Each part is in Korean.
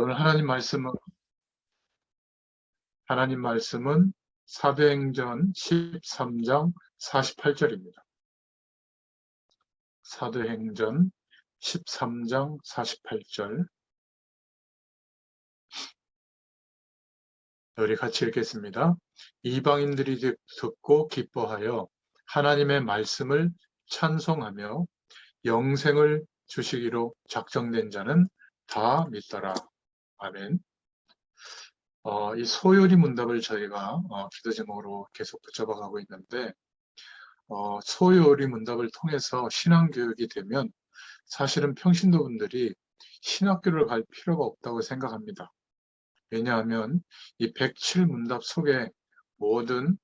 오늘 하나님 말씀은 사도행전 13장 48절입니다. 사도행전 13장 48절. 우리 같이 읽겠습니다. 이방인들이 듣고 기뻐하여 하나님의 말씀을 찬송하며 영생을 주시기로 작정된 자는 다 믿더라. 아멘. 이 소요리 문답을 저희가 기도 제목으로 계속 붙잡아 가고 있는데, 소요리 문답을 통해서 신앙교육이 되면 사실은 평신도분들이 신학교를 갈 필요가 없다고 생각합니다. 왜냐하면 이 107문답 속에 모든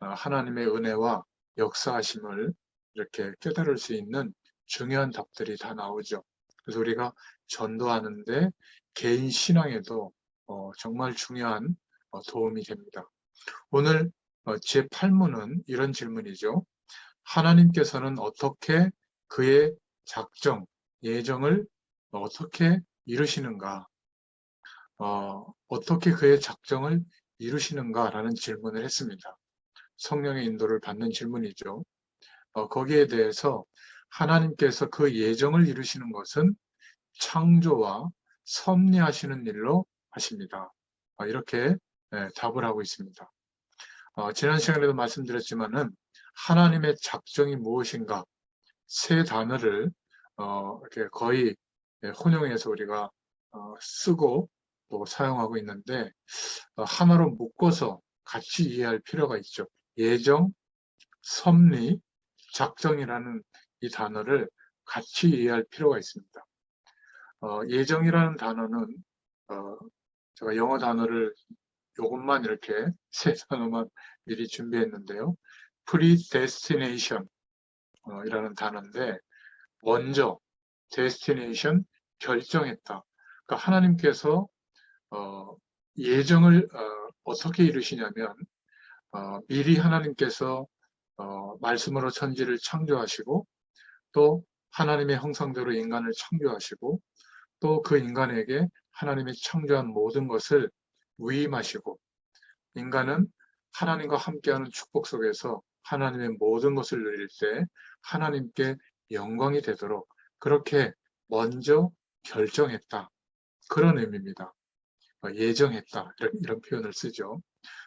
하나님의 은혜와 역사하심을 이렇게 깨달을 수 있는 중요한 답들이 다 나오죠. 그래서 우리가 전도하는데 개인 신앙에도 정말 중요한 도움이 됩니다. 오늘 제8문은 이런 질문이죠. 하나님께서는 어떻게 그의 작정, 예정을 어떻게 이루시는가? 어떻게 그의 작정을 이루시는가라는 질문을 했습니다. 성령의 인도를 받는 질문이죠. 거기에 대해서 하나님께서 그 예정을 이루시는 것은 창조와 섭리하시는 일로 하십니다. 이렇게 답을 하고 있습니다. 지난 시간에도 말씀드렸지만은 하나님의 작정이 무엇인가 세 단어를 이렇게 거의 혼용해서 우리가 쓰고 또 사용하고 있는데 하나로 묶어서 같이 이해할 필요가 있죠. 예정, 섭리, 작정이라는 이 단어를 같이 이해할 필요가 있습니다. 예정이라는 단어는 제가 영어 단어를 요것만 이렇게 세 단어만 미리 준비했는데요. predestination 이라는 단어인데 먼저 destination 결정했다. 그러니까 하나님께서 예정을 어떻게 이루시냐면 미리 하나님께서 말씀으로 천지를 창조하시고 또 하나님의 형상대로 인간을 창조하시고 또 그 인간에게 하나님이 창조한 모든 것을 위임하시고 인간은 하나님과 함께하는 축복 속에서 하나님의 모든 것을 누릴 때 하나님께 영광이 되도록 그렇게 먼저 결정했다. 그런 의미입니다. 예정했다. 이런 표현을 쓰죠.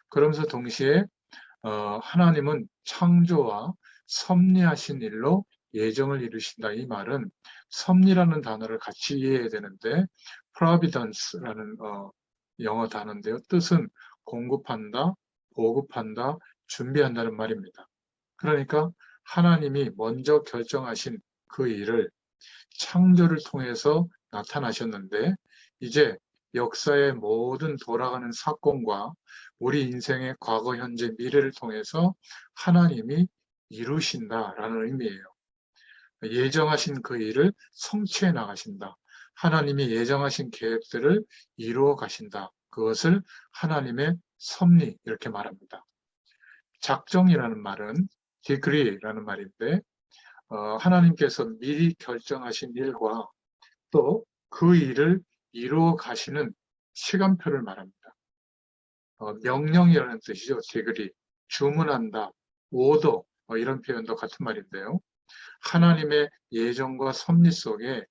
그러면서 동시에 하나님은 창조와 섭리하신 일로 예정을 이루신다. 이 말은 섭리라는 단어를 같이 이해해야 되는데 providence라는 영어 단어인데요. 뜻은 공급한다, 보급한다, 준비한다는 말입니다. 그러니까 하나님이 먼저 결정하신 그 일을 창조를 통해서 나타나셨는데 이제 역사의 모든 돌아가는 사건과 우리 인생의 과거, 현재, 미래를 통해서 하나님이 이루신다라는 의미예요. 예정하신 그 일을 성취해 나가신다. 하나님이 예정하신 계획들을 이루어 가신다. 그것을 하나님의 섭리 이렇게 말합니다. 작정이라는 말은 decree라는 말인데 하나님께서 미리 결정하신 일과 또 그 일을 이루어 가시는 시간표를 말합니다. 명령이라는 뜻이죠. decree, 주문한다, 오더 이런 표현도 같은 말인데요. 하나님의 예정과 섭리 속에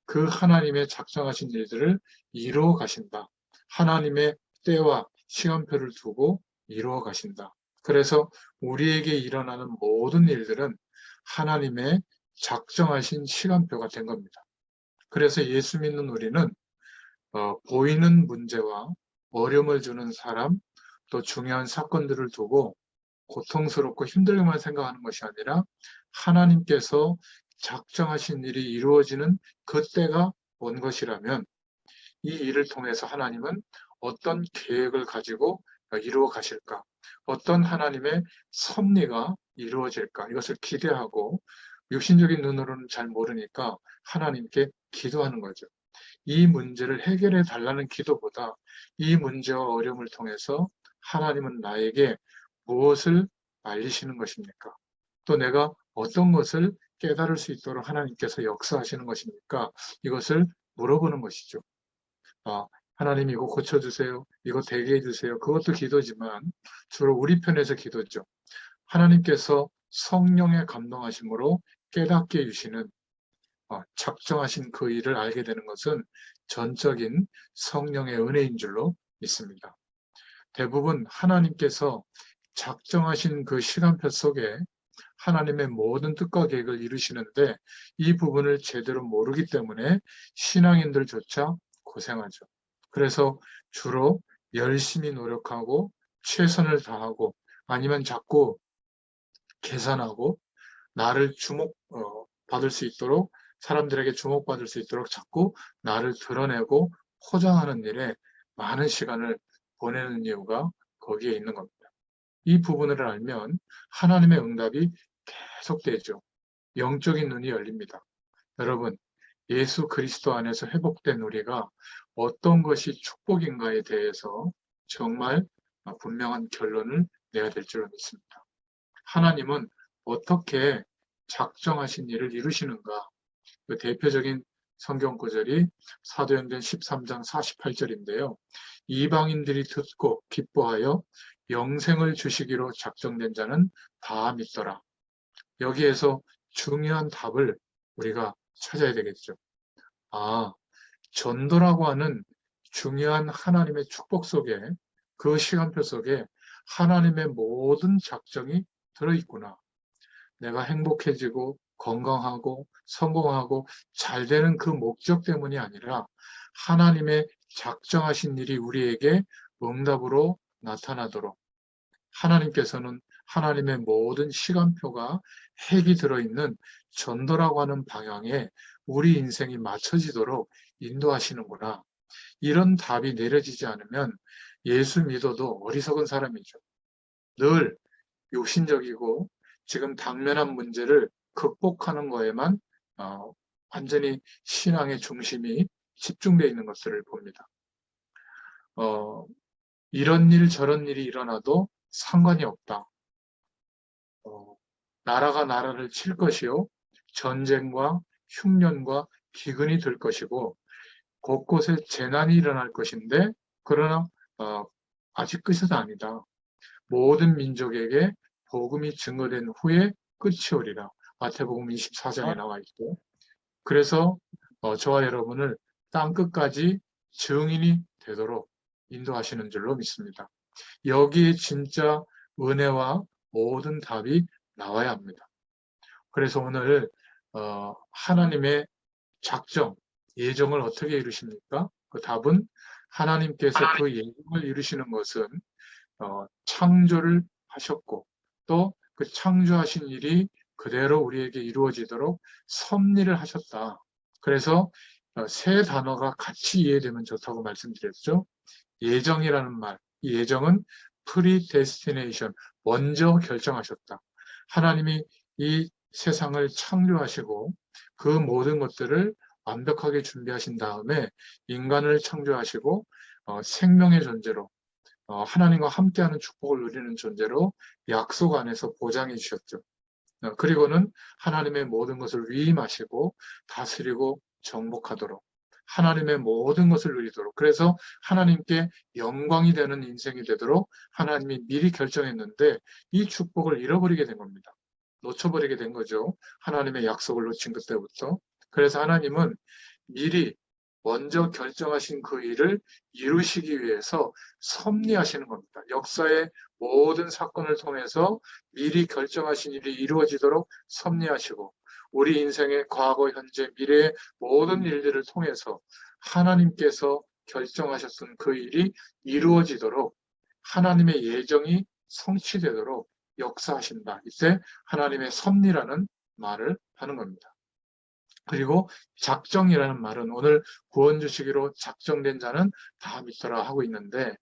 그 하나님의 작정하신 일들을 이루어 가신다. 하나님의 때와 시간표를 두고 이루어 가신다. 그래서 우리에게 일어나는 모든 일들은 하나님의 작정하신 시간표가 된 겁니다. 그래서 예수 믿는 우리는 보이는 문제와 어려움을 주는 사람, 또 중요한 사건들을 두고 고통스럽고 힘들게만 생각하는 것이 아니라 하나님께서 작정하신 일이 이루어지는 그때가 온 것이라면 이 일을 통해서 하나님은 어떤 계획을 가지고 이루어 가실까? 어떤 하나님의 섭리가 이루어질까? 이것을 기대하고 육신적인 눈으로는 잘 모르니까 하나님께 기도하는 거죠. 이 문제를 해결해 달라는 기도보다 이 문제와 어려움을 통해서 하나님은 나에게 무엇을 알리시는 것입니까? 또 내가 어떤 것을 깨달을 수 있도록 하나님께서 역사하시는 것입니까? 이것을 물어보는 것이죠. 하나님 이거 고쳐주세요. 이거 되게 해주세요. 그것도 기도지만 주로 우리 편에서 기도죠. 하나님께서 성령의 감동하심으로 깨닫게 해주시는 작정하신 그 일을 알게 되는 것은 전적인 성령의 은혜인 줄로 믿습니다. 대부분 하나님께서 작정하신 그 시간표 속에 하나님의 모든 뜻과 계획을 이루시는데 이 부분을 제대로 모르기 때문에 신앙인들조차 고생하죠. 그래서 주로 열심히 노력하고 최선을 다하고 아니면 자꾸 계산하고 나를 받을 수 있도록 사람들에게 주목받을 수 있도록 자꾸 나를 드러내고 포장하는 일에 많은 시간을 보내는 이유가 거기에 있는 겁니다. 이 부분을 알면 하나님의 응답이 계속되죠. 영적인 눈이 열립니다. 여러분, 예수 그리스도 안에서 회복된 우리가 어떤 것이 축복인가에 대해서 정말 분명한 결론을 내야 될 줄 믿습니다. 하나님은 어떻게 작정하신 일을 이루시는가? 그 대표적인 성경 구절이 사도행전 13장 48절인데요. 이방인들이 듣고 기뻐하여 영생을 주시기로 작정된 자는 다 믿더라. 여기에서 중요한 답을 우리가 찾아야 되겠죠. 전도라고 하는 중요한 하나님의 축복 속에 그 시간표 속에 하나님의 모든 작정이 들어있구나. 내가 행복해지고 건강하고 성공하고 잘 되는 그 목적 때문이 아니라 하나님의 작정하신 일이 우리에게 응답으로 나타나도록 하나님께서는 하나님의 모든 시간표가 핵이 들어있는 전도라고 하는 방향에 우리 인생이 맞춰지도록 인도하시는구나. 이런 답이 내려지지 않으면 예수 믿어도 어리석은 사람이죠. 늘 욕심적이고 지금 당면한 문제를 극복하는 거에만 완전히 신앙의 중심이 집중되어 있는 것들을 봅니다. 이런 일 저런 일이 일어나도 상관이 없다. 나라가 나라를 칠 것이요 전쟁과 흉년과 기근이 들 것이고 곳곳에 재난이 일어날 것인데 그러나 아직 끝은 아니다. 모든 민족에게 복음이 증거된 후에 끝이 오리라. 마태복음 24장에 나와 있고 그래서 저와 여러분을 땅끝까지 증인이 되도록 인도하시는 줄로 믿습니다. 여기에 진짜 은혜와 모든 답이 나와야 합니다. 그래서 오늘 하나님의 작정, 예정을 어떻게 이루십니까? 그 답은 하나님께서 그 예정을 이루시는 것은 창조를 하셨고 또 그 창조하신 일이 그대로 우리에게 이루어지도록 섭리를 하셨다. 그래서 세 단어가 같이 이해되면 좋다고 말씀드렸죠. 예정이라는 말, 이 예정은 predestination, 먼저 결정하셨다. 하나님이 이 세상을 창조하시고 그 모든 것들을 완벽하게 준비하신 다음에 인간을 창조하시고 생명의 존재로 하나님과 함께하는 축복을 누리는 존재로 약속 안에서 보장해 주셨죠. 그리고는 하나님의 모든 것을 위임하시고 다스리고 정복하도록 하나님의 모든 것을 누리도록 그래서 하나님께 영광이 되는 인생이 되도록 하나님이 미리 결정했는데 이 축복을 잃어버리게 된 겁니다. 놓쳐버리게 된 거죠. 하나님의 약속을 놓친 그때부터. 그래서 하나님은 미리 먼저 결정하신 그 일을 이루시기 위해서 섭리하시는 겁니다. 역사의 모든 사건을 통해서 미리 결정하신 일이 이루어지도록 섭리하시고 우리 인생의 과거, 현재, 미래의 모든 일들을 통해서 하나님께서 결정하셨던 그 일이 이루어지도록 하나님의 예정이 성취되도록 역사하신다. 이때 하나님의 섭리라는 말을 하는 겁니다. 그리고 작정이라는 말은 오늘 구원 주시기로 작정된 자는 다 믿더라 하고 있는데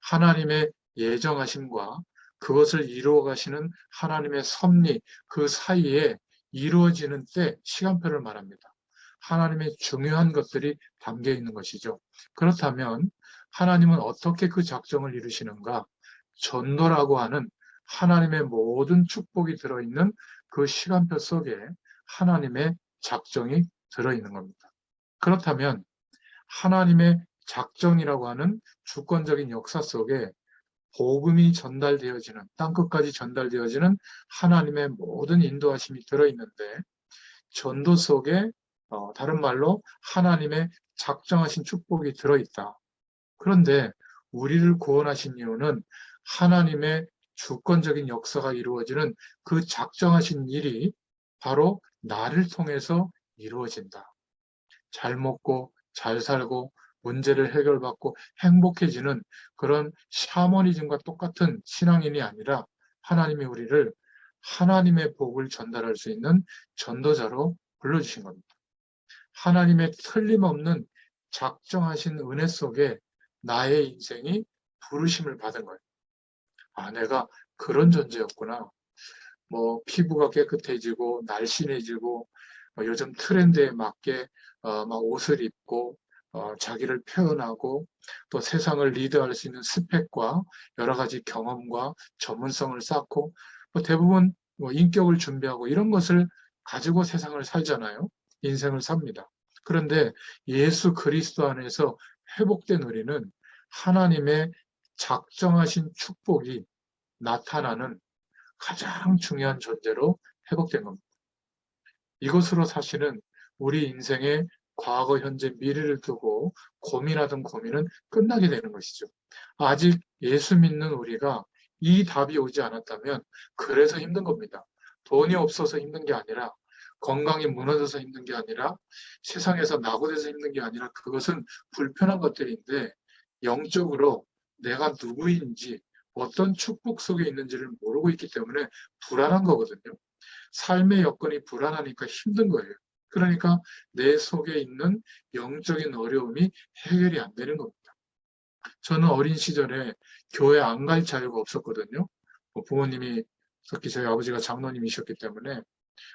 하나님의 예정하심과 그것을 이루어 가시는 하나님의 섭리 그 사이에 이루어지는 때 시간표를 말합니다. 하나님의 중요한 것들이 담겨 있는 것이죠. 그렇다면 하나님은 어떻게 그 작정을 이루시는가? 전도라고 하는 하나님의 모든 축복이 들어있는 그 시간표 속에 하나님의 작정이 들어있는 겁니다. 그렇다면 하나님의 작정이라고 하는 주권적인 역사 속에 복음이 전달되어지는, 땅끝까지 전달되어지는 하나님의 모든 인도하심이 들어있는데, 전도 속에 다른 말로 하나님의 작정하신 축복이 들어있다. 그런데 우리를 구원하신 이유는 하나님의 주권적인 역사가 이루어지는 그 작정하신 일이 바로 나를 통해서 이루어진다. 잘 먹고 잘 살고 문제를 해결받고 행복해지는 그런 샤머니즘과 똑같은 신앙인이 아니라 하나님이 우리를 하나님의 복을 전달할 수 있는 전도자로 불러주신 겁니다. 하나님의 틀림없는 작정하신 은혜 속에 나의 인생이 부르심을 받은 거예요. 아, 내가 그런 존재였구나. 뭐 피부가 깨끗해지고 날씬해지고 요즘 트렌드에 맞게 막 옷을 입고 자기를 표현하고 또 세상을 리드할 수 있는 스펙과 여러 가지 경험과 전문성을 쌓고 대부분 뭐 인격을 준비하고 이런 것을 가지고 세상을 살잖아요. 인생을 삽니다. 그런데 예수 그리스도 안에서 회복된 우리는 하나님의 작정하신 축복이 나타나는 가장 중요한 존재로 회복된 겁니다. 이것으로 사실은 우리 인생의 과거, 현재, 미래를 두고 고민하던 고민은 끝나게 되는 것이죠. 아직 예수 믿는 우리가 이 답이 오지 않았다면 그래서 힘든 겁니다. 돈이 없어서 힘든 게 아니라 건강이 무너져서 힘든 게 아니라 세상에서 낙오돼서 힘든 게 아니라 그것은 불편한 것들인데 영적으로 내가 누구인지 어떤 축복 속에 있는지를 모르고 있기 때문에 불안한 거거든요. 삶의 여건이 불안하니까 힘든 거예요. 그러니까 내 속에 있는 영적인 어려움이 해결이 안 되는 겁니다. 저는 어린 시절에 교회 안 갈 자유가 없었거든요. 부모님이, 특히 저희 아버지가 장로님이셨기 때문에.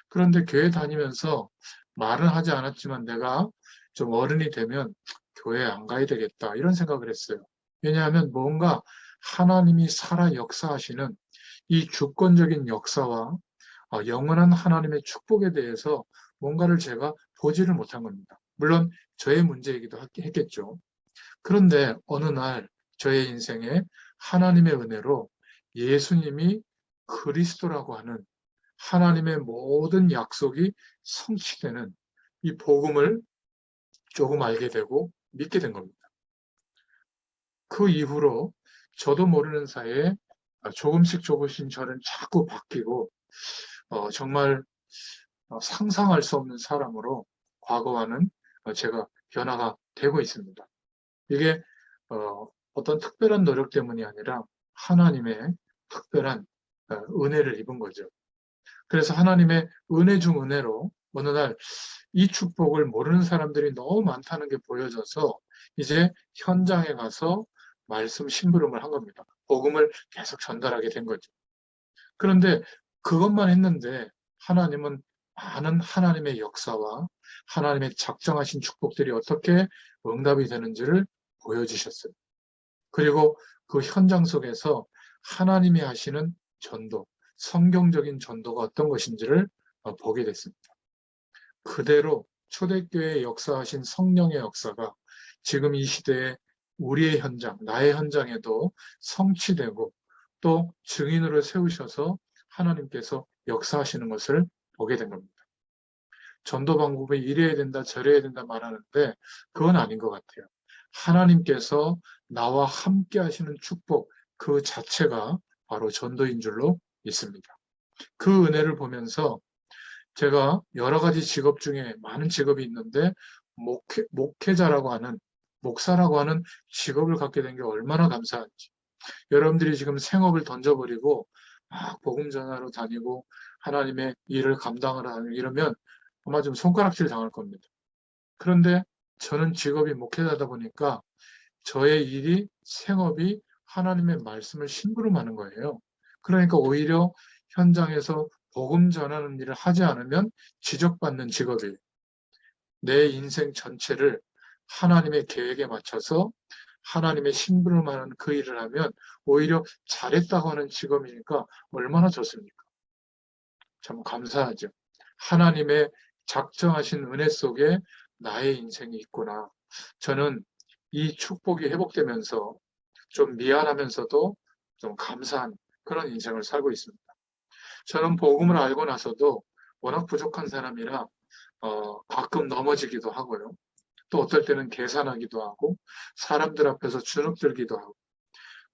그런데 교회 다니면서 말은 하지 않았지만 내가 좀 어른이 되면 교회 안 가야 되겠다 이런 생각을 했어요. 왜냐하면 뭔가 하나님이 살아 역사하시는 이 주권적인 역사와 영원한 하나님의 축복에 대해서 뭔가를 제가 보지를 못한 겁니다. 물론 저의 문제이기도 했겠죠. 그런데 어느 날 저의 인생에 하나님의 은혜로 예수님이 그리스도라고 하는 하나님의 모든 약속이 성취되는 이 복음을 조금 알게 되고 믿게 된 겁니다. 그 이후로 저도 모르는 사이에 조금씩 저는 자꾸 바뀌고 정말 상상할 수 없는 사람으로 과거와는 제가 변화가 되고 있습니다. 이게 어떤 특별한 노력 때문이 아니라 하나님의 특별한 은혜를 입은 거죠. 그래서 하나님의 은혜 중 은혜로 어느 날 이 축복을 모르는 사람들이 너무 많다는 게 보여져서 이제 현장에 가서 말씀 심부름을 한 겁니다. 복음을 계속 전달하게 된 거죠. 그런데 그것만 했는데 하나님은 많은 하나님의 역사와 하나님의 작정하신 축복들이 어떻게 응답이 되는지를 보여주셨어요. 그리고 그 현장 속에서 하나님이 하시는 전도, 성경적인 전도가 어떤 것인지를 보게 됐습니다. 그대로 초대교회에 역사하신 성령의 역사가 지금 이 시대에 우리의 현장, 나의 현장에도 성취되고 또 증인으로 세우셔서 하나님께서 역사하시는 것을 보게 된 겁니다. 전도 방법이 이래야 된다, 저래야 된다 말하는데 그건 아닌 것 같아요. 하나님께서 나와 함께 하시는 축복 그 자체가 바로 전도인 줄로 믿습니다. 그 은혜를 보면서 제가 여러 가지 직업 중에 많은 직업이 있는데 목회자라고 하는, 목사라고 하는 직업을 갖게 된 게 얼마나 감사한지. 여러분들이 지금 생업을 던져버리고 막 복음 전하러 다니고 하나님의 일을 감당하러 다니고 이러면 아마 좀 손가락질 당할 겁니다. 그런데 저는 직업이 목회자다 보니까 저의 일이, 생업이 하나님의 말씀을 심부름하는 거예요. 그러니까 오히려 현장에서 복음 전하는 일을 하지 않으면 지적받는 직업이에요. 내 인생 전체를 하나님의 계획에 맞춰서 하나님의 심부름하는 그 일을 하면 오히려 잘했다고 하는 직업이니까 얼마나 좋습니까? 참 감사하죠. 하나님의 작정하신 은혜 속에 나의 인생이 있구나. 저는 이 축복이 회복되면서 좀 미안하면서도 좀 감사한 그런 인생을 살고 있습니다. 저는 복음을 알고 나서도 워낙 부족한 사람이라 가끔 넘어지기도 하고요. 또 어떨 때는 계산하기도 하고 사람들 앞에서 주눅들기도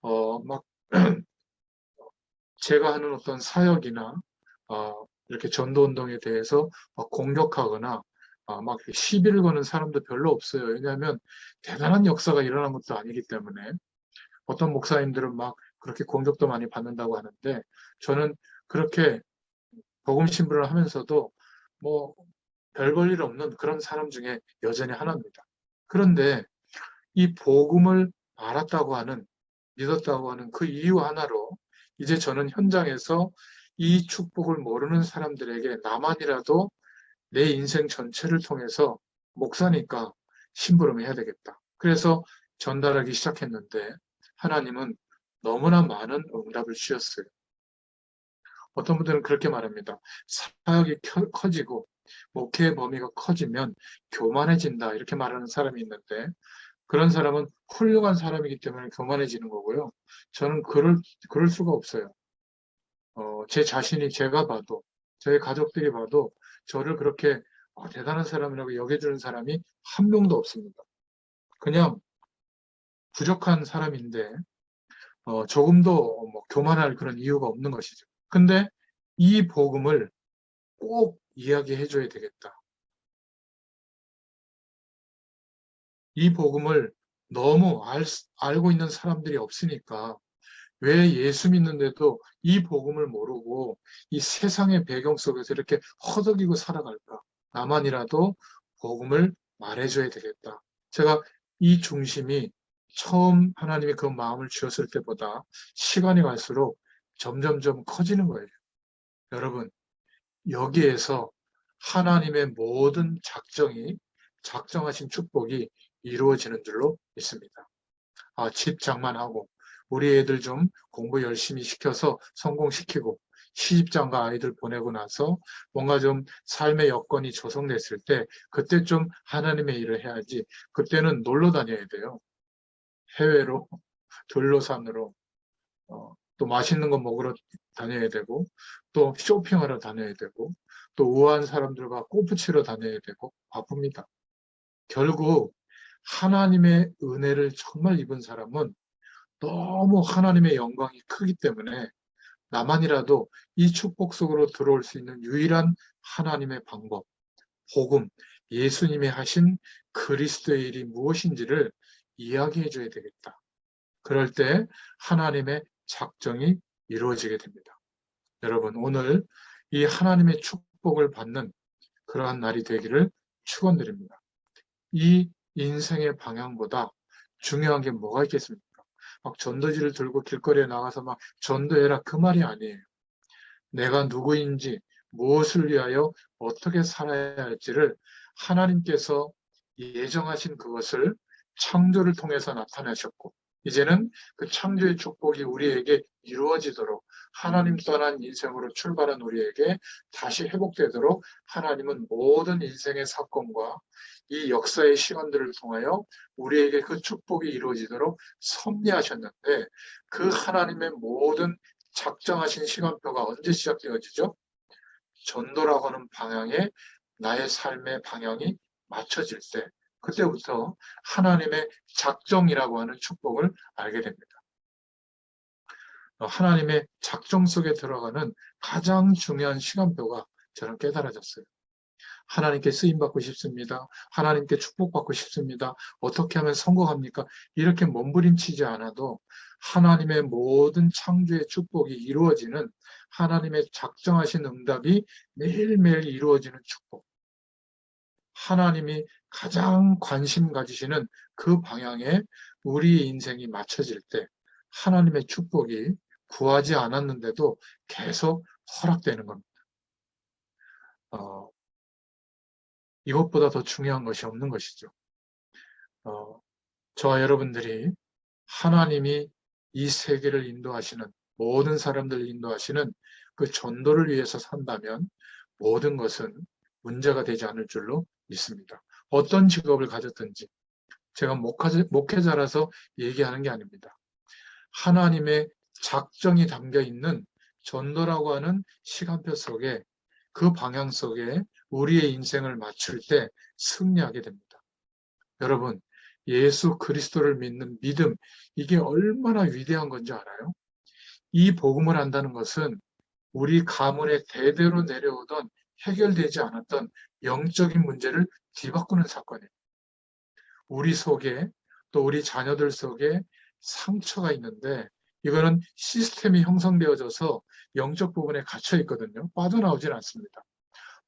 하고 막 제가 하는 어떤 사역이나 이렇게 전도운동에 대해서 막 공격하거나 막 시비를 거는 사람도 별로 없어요. 왜냐하면 대단한 역사가 일어난 것도 아니기 때문에 어떤 목사님들은 막 그렇게 공격도 많이 받는다고 하는데 저는 그렇게 복음 신부를 하면서도 뭐 별 볼 일 없는 그런 사람 중에 여전히 하나입니다. 그런데 이 복음을 알았다고 하는, 믿었다고 하는 그 이유 하나로 이제 저는 현장에서 이 축복을 모르는 사람들에게 나만이라도 내 인생 전체를 통해서 목사니까 심부름해야 되겠다. 그래서 전달하기 시작했는데 하나님은 너무나 많은 응답을 주셨어요. 어떤 분들은 그렇게 말합니다. 사역이 커지고 목회의 범위가 커지면 교만해진다 이렇게 말하는 사람이 있는데 그런 사람은 훌륭한 사람이기 때문에 교만해지는 거고요. 저는 그럴 수가 없어요. 제 자신이 제가 봐도 저희 가족들이 봐도 저를 그렇게 대단한 사람이라고 여겨주는 사람이 한 명도 없습니다. 그냥 부족한 사람인데 조금도 뭐 교만할 그런 이유가 없는 것이죠. 근데 이 복음을 꼭 이야기해 줘야 되겠다. 이 복음을 너무 알고 있는 사람들이 없으니까 왜 예수 믿는데도 이 복음을 모르고 이 세상의 배경 속에서 이렇게 허덕이고 살아갈까? 나만이라도 복음을 말해줘야 되겠다. 제가 이 중심이 처음 하나님이 그 마음을 주었을 때보다 시간이 갈수록 점점점 커지는 거예요. 여러분, 여기에서 하나님의 모든 작정하신 축복이 이루어지는 줄로 믿습니다. 집 장만하고 우리 애들 좀 공부 열심히 시켜서 성공시키고 시집장가 아이들 보내고 나서 뭔가 좀 삶의 여건이 조성됐을 때 그때 좀 하나님의 일을 해야지. 그때는 놀러 다녀야 돼요. 해외로, 둘로산으로 또 맛있는 거 먹으러 다녀야 되고 또 쇼핑하러 다녀야 되고 또 우아한 사람들과 골프 치러 다녀야 되고 바쁩니다. 결국 하나님의 은혜를 정말 입은 사람은 너무 하나님의 영광이 크기 때문에 나만이라도 이 축복 속으로 들어올 수 있는 유일한 하나님의 방법, 복음, 예수님이 하신 그리스도의 일이 무엇인지를 이야기해 줘야 되겠다. 그럴 때 하나님의 작정이 이루어지게 됩니다. 여러분, 오늘 이 하나님의 축복을 받는 그러한 날이 되기를 축원드립니다. 이 인생의 방향보다 중요한 게 뭐가 있겠습니까? 막 전도지를 들고 길거리에 나가서 막 전도해라 그 말이 아니에요. 내가 누구인지 무엇을 위하여 어떻게 살아야 할지를 하나님께서 예정하신 그것을 창조를 통해서 나타내셨고 이제는 그 창조의 축복이 우리에게 이루어지도록 하나님 떠난 인생으로 출발한 우리에게 다시 회복되도록 하나님은 모든 인생의 사건과 이 역사의 시간들을 통하여 우리에게 그 축복이 이루어지도록 섭리하셨는데 그 하나님의 모든 작정하신 시간표가 언제 시작되어지죠? 전도라고 하는 방향에 나의 삶의 방향이 맞춰질 때 그때부터 하나님의 작정이라고 하는 축복을 알게 됩니다. 하나님의 작정 속에 들어가는 가장 중요한 시간표가 저는 깨달아졌어요. 하나님께 쓰임받고 싶습니다. 하나님께 축복받고 싶습니다. 어떻게 하면 성공합니까? 이렇게 몸부림치지 않아도 하나님의 모든 창조의 축복이 이루어지는 하나님의 작정하신 응답이 매일매일 이루어지는 축복. 하나님이 가장 관심 가지시는 그 방향에 우리의 인생이 맞춰질 때 하나님의 축복이 구하지 않았는데도 계속 허락되는 겁니다. 이것보다 더 중요한 것이 없는 것이죠. 저와 여러분들이 하나님이 이 세계를 인도하시는 모든 사람들을 인도하시는 그 전도를 위해서 산다면 모든 것은 문제가 되지 않을 줄로 믿습니다. 어떤 직업을 가졌든지 제가 목회자라서 얘기하는 게 아닙니다. 하나님의 작정이 담겨 있는 전도라고 하는 시간표 속에, 그 방향 속에 우리의 인생을 맞출 때 승리하게 됩니다. 여러분, 예수 그리스도를 믿는 믿음, 이게 얼마나 위대한 건지 알아요? 이 복음을 안다는 것은 우리 가문에 대대로 내려오던 해결되지 않았던 영적인 문제를 뒤바꾸는 사건이에요. 우리 속에, 또 우리 자녀들 속에 상처가 있는데, 이거는 시스템이 형성되어져서 영적 부분에 갇혀 있거든요. 빠져나오질 않습니다.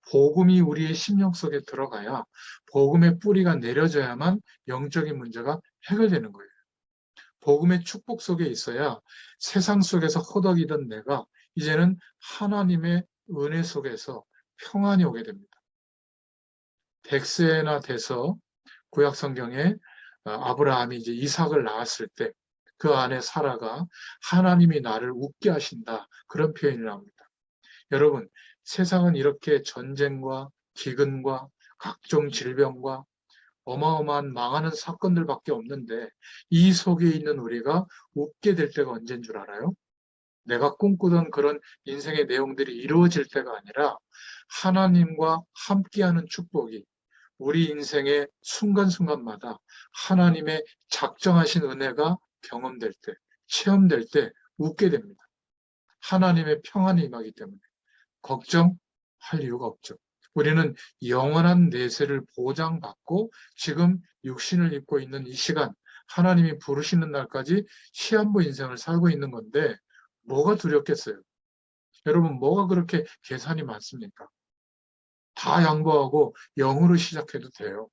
복음이 우리의 심령 속에 들어가야, 복음의 뿌리가 내려져야만 영적인 문제가 해결되는 거예요. 복음의 축복 속에 있어야 세상 속에서 허덕이던 내가 이제는 하나님의 은혜 속에서 평안이 오게 됩니다. 백세나 돼서 구약 성경에 아브라함이 이제 이삭을 낳았을 때 그 안에 사라가 하나님이 나를 웃게 하신다, 그런 표현이 나옵니다. 여러분, 세상은 이렇게 전쟁과 기근과 각종 질병과 어마어마한 망하는 사건들밖에 없는데, 이 속에 있는 우리가 웃게 될 때가 언제인 줄 알아요? 내가 꿈꾸던 그런 인생의 내용들이 이루어질 때가 아니라 하나님과 함께하는 축복이 우리 인생의 순간순간마다 하나님의 작정하신 은혜가 경험될 때, 체험될 때 웃게 됩니다. 하나님의 평안이 임하기 때문에 걱정할 이유가 없죠. 우리는 영원한 내세를 보장받고 지금 육신을 입고 있는 이 시간, 하나님이 부르시는 날까지 시한부 인생을 살고 있는 건데 뭐가 두렵겠어요? 여러분, 뭐가 그렇게 계산이 많습니까? 다 양보하고 영으로 시작해도 돼요.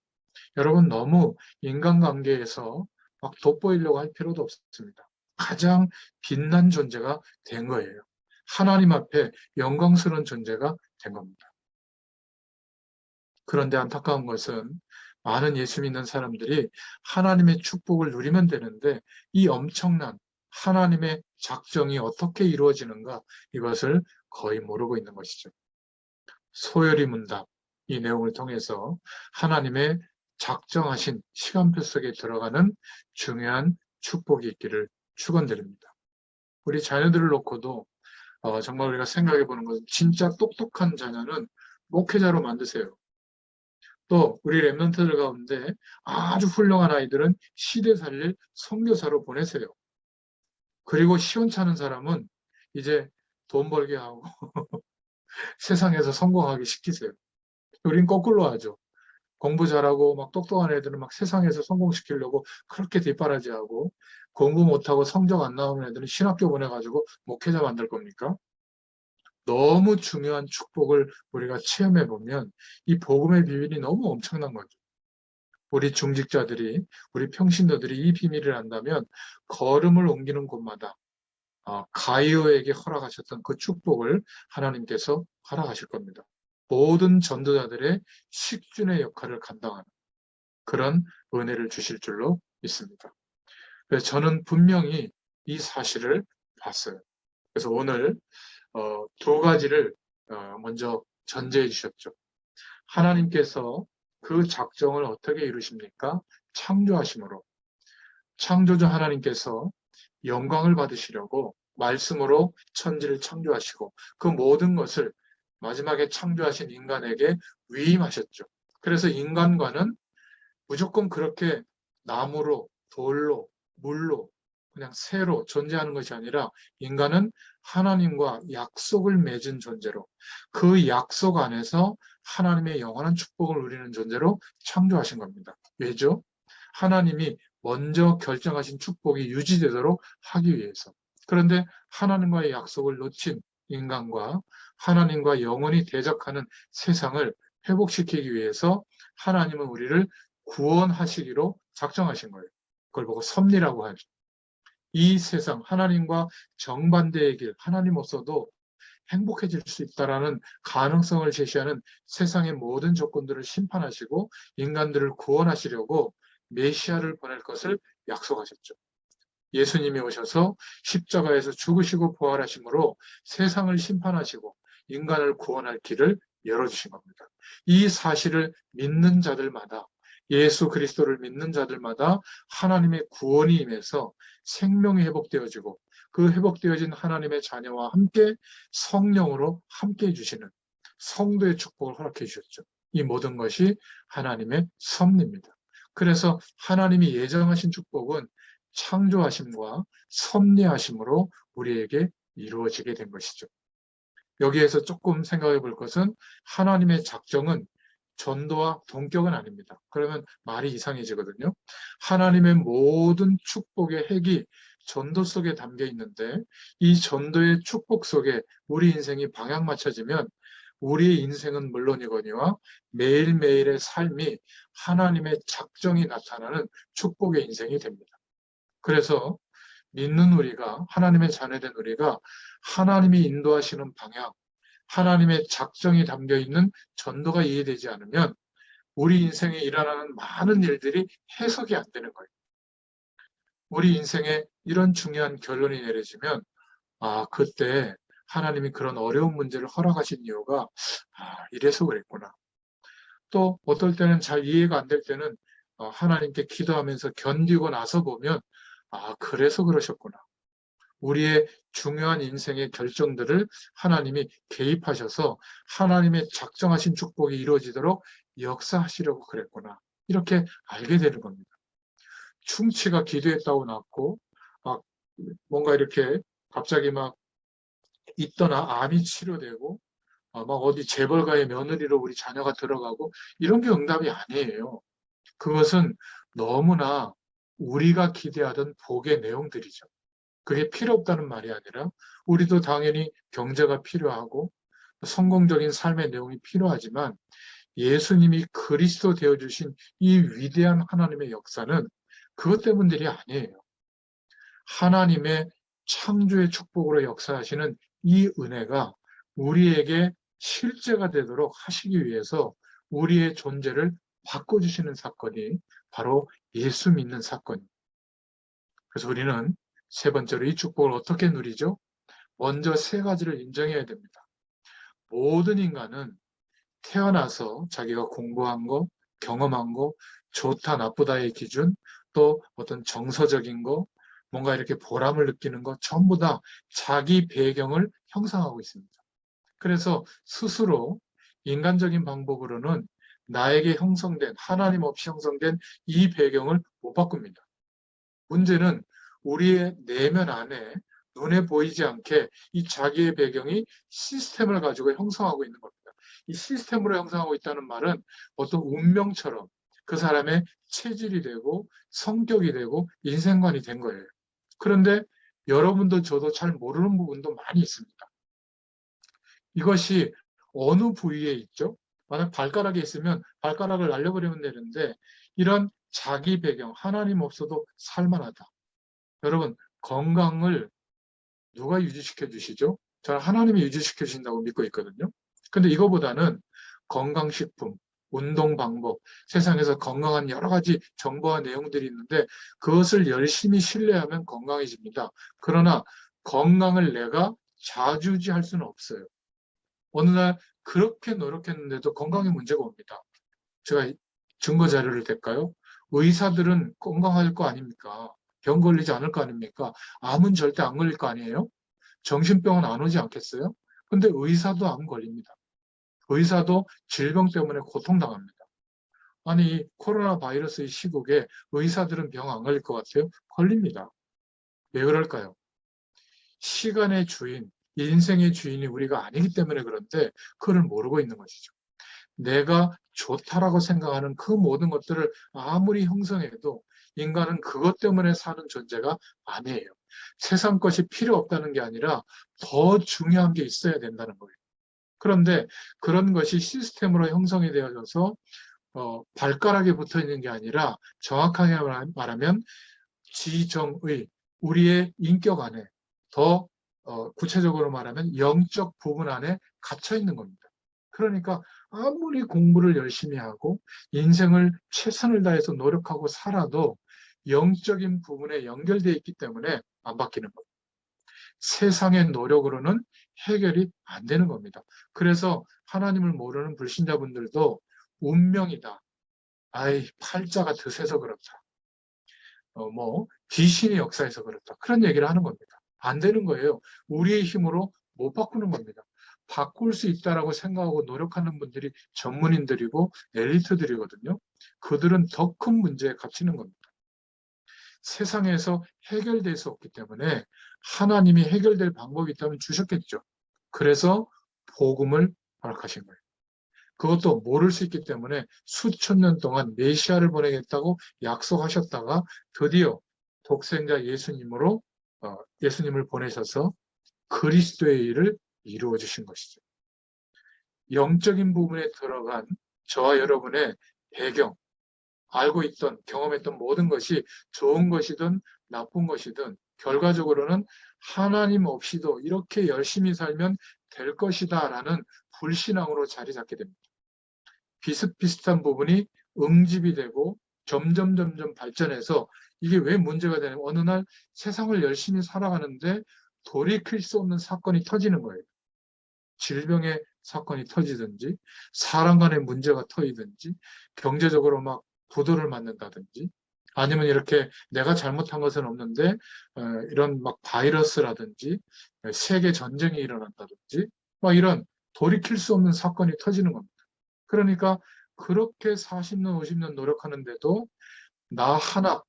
여러분, 너무 인간관계에서 막 돋보이려고 할 필요도 없습니다. 가장 빛난 존재가 된 거예요. 하나님 앞에 영광스러운 존재가 된 겁니다. 그런데 안타까운 것은 많은 예수 믿는 사람들이 하나님의 축복을 누리면 되는데, 이 엄청난 하나님의 작정이 어떻게 이루어지는가, 이것을 거의 모르고 있는 것이죠. 소열이 문답, 이 내용을 통해서 하나님의 작정하신 시간표 속에 들어가는 중요한 축복이 있기를 축원드립니다. 우리 자녀들을 놓고도 정말 우리가 생각해 보는 것은, 진짜 똑똑한 자녀는 목회자로 만드세요. 또 우리 랩런트들 가운데 아주 훌륭한 아이들은 시대 살릴 선교사로 보내세요. 그리고 시원찮은 사람은 이제 돈 벌게 하고 세상에서 성공하게 시키세요. 우린 거꾸로 하죠. 공부 잘하고 막 똑똑한 애들은 막 세상에서 성공시키려고 그렇게 뒷바라지하고, 공부 못하고 성적 안 나오는 애들은 신학교 보내가지고 목회자 만들 겁니까? 너무 중요한 축복을 우리가 체험해 보면 이 복음의 비밀이 너무 엄청난 거죠. 우리 중직자들이, 우리 평신도들이 이 비밀을 안다면 걸음을 옮기는 곳마다 가이오에게 허락하셨던 그 축복을 하나님께서 허락하실 겁니다. 모든 전도자들의 식준의 역할을 감당하는 그런 은혜를 주실 줄로 믿습니다. 그래서 저는 분명히 이 사실을 봤어요. 그래서 오늘 두 가지를 먼저 전제해 주셨죠. 하나님께서 그 작정을 어떻게 이루십니까? 창조하심으로. 창조주 하나님께서 영광을 받으시려고 말씀으로 천지를 창조하시고 그 모든 것을 마지막에 창조하신 인간에게 위임하셨죠. 그래서 인간과는 무조건 그렇게 나무로, 돌로, 물로, 그냥 새로 존재하는 것이 아니라, 인간은 하나님과 약속을 맺은 존재로, 그 약속 안에서 하나님의 영원한 축복을 누리는 존재로 창조하신 겁니다. 왜죠? 하나님이 먼저 결정하신 축복이 유지되도록 하기 위해서. 그런데 하나님과의 약속을 놓친 인간과 하나님과 영원히 대적하는 세상을 회복시키기 위해서 하나님은 우리를 구원하시기로 작정하신 거예요. 그걸 보고 섭리라고 하죠. 이 세상, 하나님과 정반대의 길, 하나님 없어도 행복해질 수 있다라는 가능성을 제시하는 세상의 모든 조건들을 심판하시고 인간들을 구원하시려고 메시아를 보낼 것을 약속하셨죠. 예수님이 오셔서 십자가에서 죽으시고 부활하심으로 세상을 심판하시고 인간을 구원할 길을 열어주신 겁니다. 이 사실을 믿는 자들마다 예수 그리스도를 믿는 자들마다 하나님의 구원이 임해서 생명이 회복되어지고 그 회복되어진 하나님의 자녀와 함께 성령으로 함께 해주시는 성도의 축복을 허락해 주셨죠. 이 모든 것이 하나님의 섭리입니다. 그래서 하나님이 예정하신 축복은 창조하심과 섭리하심으로 우리에게 이루어지게 된 것이죠. 여기에서 조금 생각해 볼 것은 하나님의 작정은 전도와 동격은 아닙니다. 그러면 말이 이상해지거든요. 하나님의 모든 축복의 핵이 전도 속에 담겨 있는데 이 전도의 축복 속에 우리 인생이 방향 맞춰지면 우리의 인생은 물론이거니와 매일매일의 삶이 하나님의 작정이 나타나는 축복의 인생이 됩니다. 그래서 믿는 우리가, 하나님의 자녀된 우리가 하나님이 인도하시는 방향, 하나님의 작정이 담겨 있는 전도가 이해되지 않으면 우리 인생에 일어나는 많은 일들이 해석이 안 되는 거예요. 우리 인생에 이런 중요한 결론이 내려지면 그때 하나님이 그런 어려운 문제를 허락하신 이유가 이래서 그랬구나. 또 어떨 때는 잘 이해가 안 될 때는 하나님께 기도하면서 견디고 나서 보면 그래서 그러셨구나. 우리의 중요한 인생의 결정들을 하나님이 개입하셔서 하나님의 작정하신 축복이 이루어지도록 역사하시려고 그랬구나. 이렇게 알게 되는 겁니다. 충치가 기도했다고 낫고 뭔가 이렇게 갑자기 막 있거나 암이 치료되고 막 어디 재벌가의 며느리로 우리 자녀가 들어가고 이런 게 응답이 아니에요. 그것은 너무나 우리가 기대하던 복의 내용들이죠. 그게 필요 없다는 말이 아니라 우리도 당연히 경제가 필요하고 성공적인 삶의 내용이 필요하지만 예수님이 그리스도 되어주신 이 위대한 하나님의 역사는 그것 때문들이 아니에요. 하나님의 창조의 축복으로 역사하시는 이 은혜가 우리에게 실제가 되도록 하시기 위해서 우리의 존재를 바꿔주시는 사건이 바로 예수 믿는 사건입니다. 그래서 우리는 세 번째로 이 축복을 어떻게 누리죠? 먼저 세 가지를 인정해야 됩니다. 모든 인간은 태어나서 자기가 공부한 거, 경험한 거, 좋다, 나쁘다의 기준, 또 어떤 정서적인 거, 뭔가 이렇게 보람을 느끼는 거, 전부 다 자기 배경을 형성하고 있습니다. 그래서 스스로 인간적인 방법으로는 나에게 형성된, 하나님 없이 형성된 이 배경을 못 바꿉니다. 문제는 우리의 내면 안에 눈에 보이지 않게 이 자기의 배경이 시스템을 가지고 형성하고 있는 겁니다. 이 시스템으로 형성하고 있다는 말은 어떤 운명처럼 그 사람의 체질이 되고 성격이 되고 인생관이 된 거예요. 그런데 여러분도 저도 잘 모르는 부분도 많이 있습니다. 이것이 어느 부위에 있죠? 만약 발가락에 있으면 발가락을 날려버리면 되는데 이런 자기 배경, 하나님 없어도 살만하다. 여러분, 건강을 누가 유지시켜 주시죠? 저는 하나님이 유지시켜 주신다고 믿고 있거든요. 근데 이거보다는 건강식품, 운동 방법, 세상에서 건강한 여러 가지 정보와 내용들이 있는데 그것을 열심히 신뢰하면 건강해집니다. 그러나 건강을 내가 좌지우지할 수는 없어요. 어느 날 그렇게 노력했는데도 건강에 문제가 옵니다. 제가 증거 자료를 댈까요? 의사들은 건강할 거 아닙니까? 병 걸리지 않을 거 아닙니까? 암은 절대 안 걸릴 거 아니에요? 정신병은 안 오지 않겠어요? 근데 의사도 암 걸립니다. 의사도 질병 때문에 고통당합니다. 아니, 코로나 바이러스의 시국에 의사들은 병 안 걸릴 것 같아요? 걸립니다. 왜 그럴까요? 시간의 주인, 인생의 주인이 우리가 아니기 때문에 그런데 그걸 모르고 있는 것이죠. 내가 좋다라고 생각하는 그 모든 것들을 아무리 형성해도 인간은 그것 때문에 사는 존재가 아니에요. 세상 것이 필요 없다는 게 아니라 더 중요한 게 있어야 된다는 거예요. 그런데 그런 것이 시스템으로 형성이 되어져서 발가락에 붙어 있는 게 아니라 정확하게 말하면 지정의, 우리의 인격 안에 더 구체적으로 말하면 영적 부분 안에 갇혀 있는 겁니다. 그러니까 아무리 공부를 열심히 하고 인생을 최선을 다해서 노력하고 살아도 영적인 부분에 연결되어 있기 때문에 안 바뀌는 겁니다. 세상의 노력으로는 해결이 안 되는 겁니다. 그래서 하나님을 모르는 불신자분들도 운명이다, 아이, 팔자가 드세서 그렇다. 귀신이 역사해서 그렇다. 그런 얘기를 하는 겁니다. 안 되는 거예요. 우리의 힘으로 못 바꾸는 겁니다. 바꿀 수 있다라고 생각하고 노력하는 분들이 전문인들이고 엘리트들이거든요. 그들은 더 큰 문제에 갇히는 겁니다. 세상에서 해결될 수 없기 때문에 하나님이 해결될 방법이 있다면 주셨겠죠. 그래서 복음을 허락하신 거예요. 그것도 모를 수 있기 때문에 수천 년 동안 메시아를 보내겠다고 약속하셨다가 드디어 독생자 예수님으로 예수님을 보내셔서 그리스도의 일을 이루어 주신 것이죠. 영적인 부분에 들어간 저와 여러분의 배경, 알고 있던, 경험했던 모든 것이 좋은 것이든 나쁜 것이든 결과적으로는 하나님 없이도 이렇게 열심히 살면 될 것이다 라는 불신앙으로 자리 잡게 됩니다. 비슷비슷한 부분이 응집이 되고 점점 발전해서 이게 왜 문제가 되냐면 어느 날 세상을 열심히 살아가는데 돌이킬 수 없는 사건이 터지는 거예요. 질병의 사건이 터지든지 사람 간의 문제가 터지든지 경제적으로 막 부도를 맞는다든지 아니면 이렇게 내가 잘못한 것은 없는데 이런 막 바이러스라든지 세계 전쟁이 일어난다든지 막 이런 돌이킬 수 없는 사건이 터지는 겁니다. 그러니까 그렇게 40년, 50년 노력하는데도 나 하나,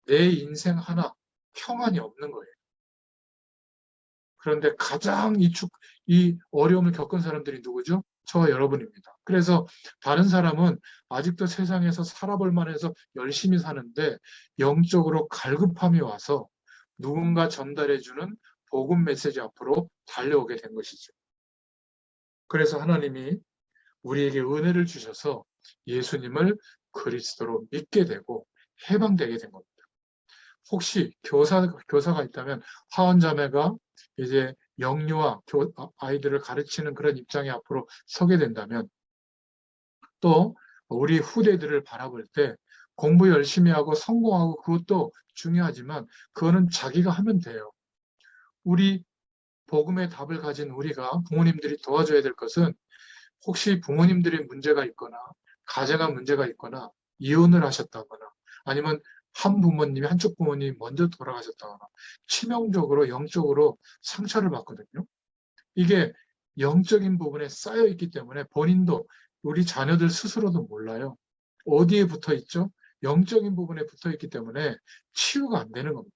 내 인생 하나 평안이 없는 거예요. 그런데 가장 이 어려움을 겪은 사람들이 누구죠? 저와 여러분입니다. 그래서 다른 사람은 아직도 세상에서 살아볼 만해서 열심히 사는데 영적으로 갈급함이 와서 누군가 전달해주는 복음 메시지 앞으로 달려오게 된 것이죠. 그래서 하나님이 우리에게 은혜를 주셔서 예수님을 그리스도로 믿게 되고 해방되게 된 겁니다. 혹시 교사가 있다면 하원자매가 이제 영유아 아이들을 가르치는 그런 입장에 앞으로 서게 된다면 또 우리 후대들을 바라볼 때 공부 열심히 하고 성공하고 그것도 중요하지만 그거는 자기가 하면 돼요. 우리 복음의 답을 가진 우리가 부모님들이 도와줘야 될 것은 혹시 부모님들의 문제가 있거나 가정에 문제가 있거나 이혼을 하셨다거나 아니면 한쪽 부모님이 먼저 돌아가셨다거나 치명적으로 영적으로 상처를 받거든요. 이게 영적인 부분에 쌓여 있기 때문에 본인도 우리 자녀들 스스로도 몰라요. 어디에 붙어 있죠? 영적인 부분에 붙어 있기 때문에 치유가 안 되는 겁니다.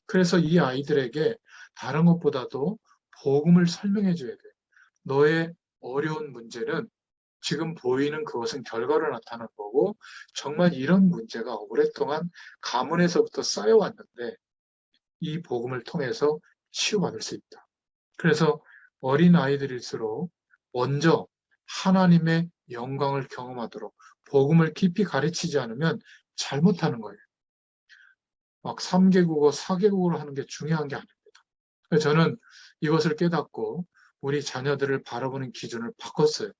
그래서 이 아이들에게 다른 것보다도 복음을 설명해 줘야 돼요. 너의 어려운 문제는 지금 보이는 그것은 결과로 나타난 거고 정말 이런 문제가 오랫동안 가문에서부터 쌓여왔는데 이 복음을 통해서 치유받을 수 있다. 그래서 어린 아이들일수록 먼저 하나님의 영광을 경험하도록 복음을 깊이 가르치지 않으면 잘못하는 거예요. 막 3개국어, 4개국어로 하는 게 중요한 게 아닙니다. 그래서 저는 이것을 깨닫고 우리 자녀들을 바라보는 기준을 바꿨어요.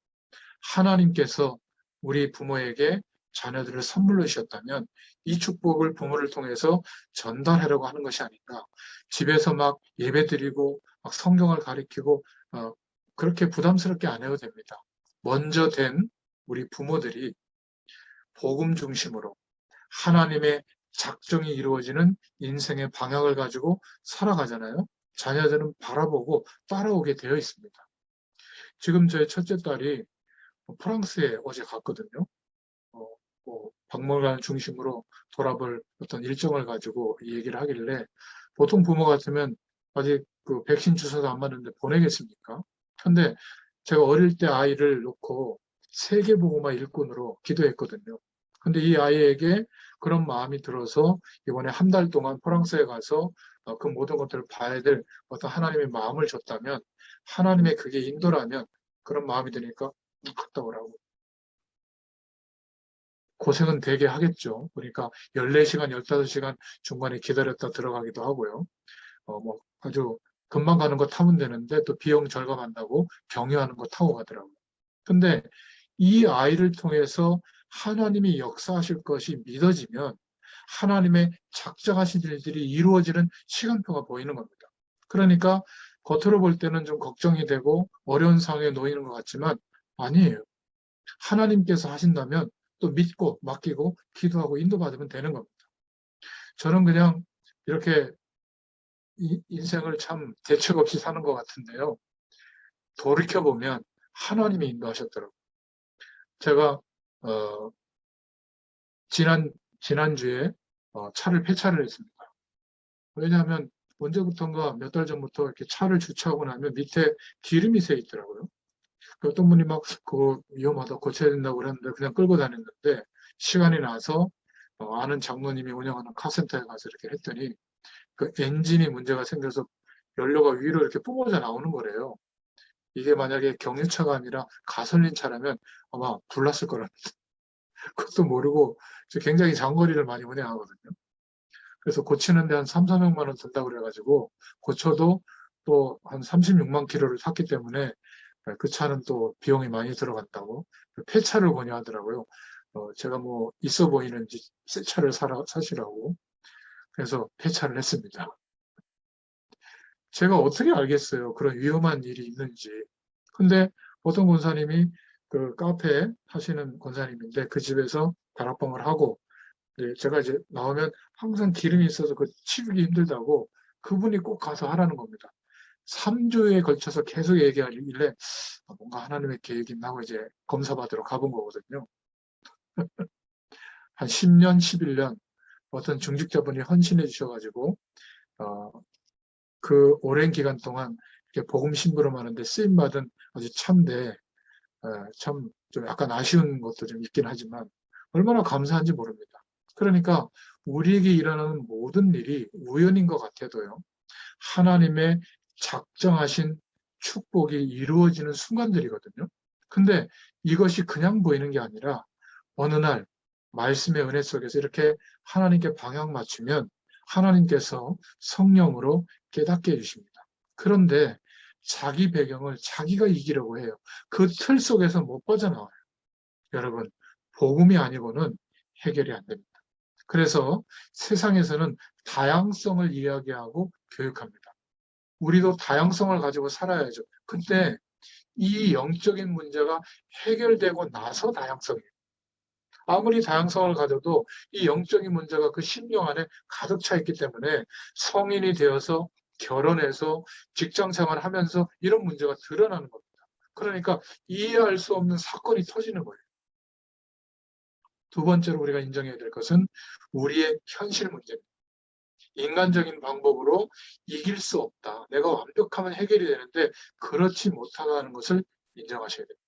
하나님께서 우리 부모에게 자녀들을 선물로 주셨다면 이 축복을 부모를 통해서 전달하려고 하는 것이 아닌가. 집에서 막 예배드리고 막 성경을 가리키고 그렇게 부담스럽게 안 해도 됩니다. 먼저 된 우리 부모들이 복음 중심으로 하나님의 작정이 이루어지는 인생의 방향을 가지고 살아가잖아요. 자녀들은 바라보고 따라오게 되어 있습니다. 지금 저희 첫째 딸이 프랑스에 어제 갔거든요. 박물관 중심으로 돌아볼 어떤 일정을 가지고 얘기를 하길래 보통 부모 같으면 아직 그 백신 주사도 안 맞는데 보내겠습니까? 근데 제가 어릴 때 아이를 놓고 세계복음화 일꾼으로 기도했거든요. 근데 이 아이에게 그런 마음이 들어서 이번에 한 달 동안 프랑스에 가서 그 모든 것들을 봐야 될 어떤 하나님의 마음을 줬다면 하나님의 그게 인도라면 그런 마음이 드니까 갔다 오라고. 고생은 되게 하겠죠. 그러니까 14시간, 15시간 중간에 기다렸다 들어가기도 하고요. 아주 금방 가는 거 타면 되는데 또 비용 절감한다고 경유하는 거 타고 가더라고요. 근데 이 아이를 통해서 하나님이 역사하실 것이 믿어지면 하나님의 작정하신 일들이 이루어지는 시간표가 보이는 겁니다. 그러니까 겉으로 볼 때는 좀 걱정이 되고 어려운 상황에 놓이는 것 같지만 아니에요. 하나님께서 하신다면 또 믿고 맡기고 기도하고 인도받으면 되는 겁니다. 저는 그냥 이렇게 인생을 참 대책 없이 사는 것 같은데요. 돌이켜보면 하나님이 인도하셨더라고요. 제가 지난주에 차를 폐차를 했습니다. 왜냐하면 언제부턴가 몇 달 전부터 이렇게 차를 주차하고 나면 밑에 기름이 새 있더라고요. 그 어떤 분이 막 그거 위험하다 고쳐야 된다고 그랬는데 그냥 끌고 다녔는데 시간이 나서 아는 장로님이 운영하는 카센터에 가서 이렇게 했더니 그 엔진이 문제가 생겨서 연료가 위로 이렇게 뿜어져 나오는 거래요. 이게 만약에 경유차가 아니라 가솔린 차라면 아마 불났을 거라는 그것도 모르고 굉장히 장거리를 많이 운행하거든요. 그래서 고치는데 한 3, 400만 원 든다고 그래가지고 고쳐도 또 한 36만 킬로를 탔기 때문에 그 차는 또 비용이 많이 들어간다고 폐차를 권유하더라고요. 제가 뭐 있어 보이는지 새 차를 사시라고. 그래서 폐차를 했습니다. 제가 어떻게 알겠어요? 그런 위험한 일이 있는지. 근데 어떤 권사님이 그 카페 하시는 권사님인데 그 집에서 다락방을 하고 제가 이제 나오면 항상 기름이 있어서 그 치우기 힘들다고 그분이 꼭 가서 하라는 겁니다. 3주에 걸쳐서 계속 얘기하길래 뭔가 하나님의 계획이 있나 하고 이제 검사받으러 가본 거거든요. 한 10년, 11년 어떤 중직자분이 헌신해 주셔가지고 그 오랜 기간 동안 이렇게 복음 심부름하는데 쓰임 받은 아주 참대 참 좀 약간 아쉬운 것도 좀 있긴 하지만 얼마나 감사한지 모릅니다. 그러니까 우리에게 일어나는 모든 일이 우연인 것 같아도요. 하나님의 작정하신 축복이 이루어지는 순간들이거든요. 근데 이것이 그냥 보이는 게 아니라 어느 날 말씀의 은혜 속에서 이렇게 하나님께 방향 맞추면 하나님께서 성령으로 깨닫게 해주십니다. 그런데 자기 배경을 자기가 이기려고 해요. 그 틀 속에서 못 빠져나와요. 여러분, 복음이 아니고는 해결이 안 됩니다. 그래서 세상에서는 다양성을 이야기하고 교육합니다. 우리도 다양성을 가지고 살아야죠. 근데 이 영적인 문제가 해결되고 나서 다양성이에요. 아무리 다양성을 가져도 이 영적인 문제가 그 심령 안에 가득 차 있기 때문에 성인이 되어서 결혼해서 직장 생활을 하면서 이런 문제가 드러나는 겁니다. 그러니까 이해할 수 없는 사건이 터지는 거예요. 두 번째로 우리가 인정해야 될 것은 우리의 현실 문제입니다. 인간적인 방법으로 이길 수 없다. 내가 완벽하면 해결이 되는데 그렇지 못하다는 것을 인정하셔야 됩니다.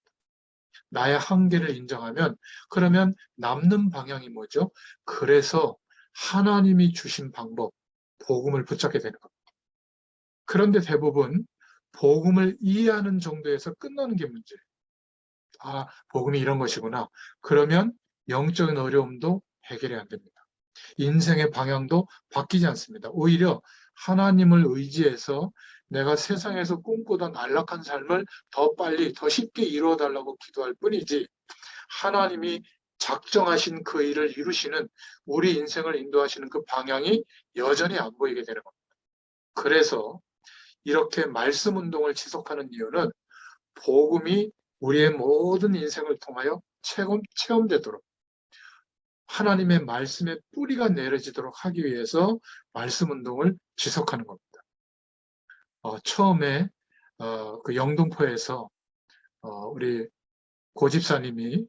나의 한계를 인정하면 그러면 남는 방향이 뭐죠? 그래서 하나님이 주신 방법, 복음을 붙잡게 되는 겁니다. 그런데 대부분 복음을 이해하는 정도에서 끝나는 게 문제예요. 아, 복음이 이런 것이구나. 그러면 영적인 어려움도 해결이 안 됩니다. 인생의 방향도 바뀌지 않습니다. 오히려 하나님을 의지해서 내가 세상에서 꿈꾸던 안락한 삶을 더 빨리, 더 쉽게 이루어 달라고 기도할 뿐이지 하나님이 작정하신 그 일을 이루시는 우리 인생을 인도하시는 그 방향이 여전히 안 보이게 되는 겁니다. 그래서 이렇게 말씀 운동을 지속하는 이유는 복음이 우리의 모든 인생을 통하여 체험되도록 하나님의 말씀의 뿌리가 내려지도록 하기 위해서 말씀 운동을 지속하는 겁니다. 처음에 그 영등포에서 우리 고집사님이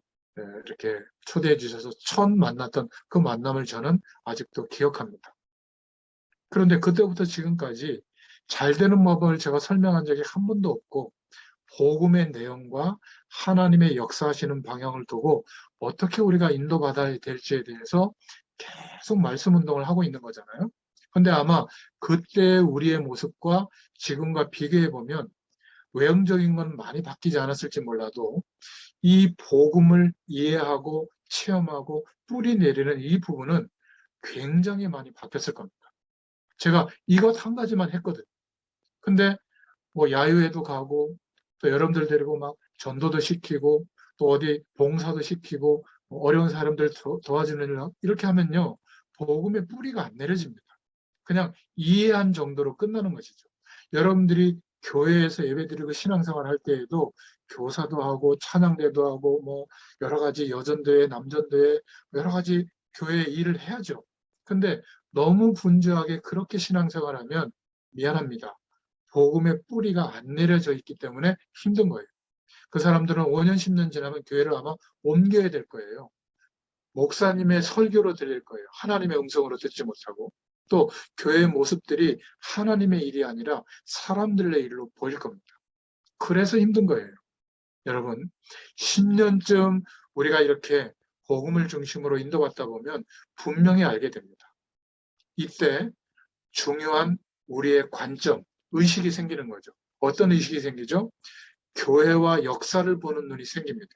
이렇게 초대해 주셔서 처음 만났던 그 만남을 저는 아직도 기억합니다. 그런데 그때부터 지금까지 잘 되는 법을 제가 설명한 적이 한 번도 없고 복음의 내용과 하나님의 역사하시는 방향을 두고 어떻게 우리가 인도받아야 될지에 대해서 계속 말씀 운동을 하고 있는 거잖아요. 근데 아마 그때 우리의 모습과 지금과 비교해 보면 외형적인 건 많이 바뀌지 않았을지 몰라도 이 복음을 이해하고 체험하고 뿌리 내리는 이 부분은 굉장히 많이 바뀌었을 겁니다. 제가 이것 한 가지만 했거든요. 근데 뭐 야유회도 가고 또 여러분들 데리고 막 전도도 시키고 또 어디 봉사도 시키고 어려운 사람들 도와주는 일 이렇게 하면요. 복음의 뿌리가 안 내려집니다. 그냥 이해한 정도로 끝나는 것이죠. 여러분들이 교회에서 예배드리고 신앙생활 할 때에도 교사도 하고 찬양대도 하고 뭐 여러 가지 여전대회, 남전대회 여러 가지 교회 일을 해야죠. 근데 너무 분주하게 그렇게 신앙생활하면 미안합니다. 복음의 뿌리가 안 내려져 있기 때문에 힘든 거예요. 그 사람들은 5년, 10년 지나면 교회를 아마 옮겨야 될 거예요. 목사님의 설교로 들릴 거예요. 하나님의 음성으로 듣지 못하고. 또 교회의 모습들이 하나님의 일이 아니라 사람들의 일로 보일 겁니다. 그래서 힘든 거예요. 여러분, 10년쯤 우리가 이렇게 복음을 중심으로 인도받다 보면 분명히 알게 됩니다. 이때 중요한 우리의 관점, 의식이 생기는 거죠. 어떤 의식이 생기죠? 교회와 역사를 보는 눈이 생깁니다.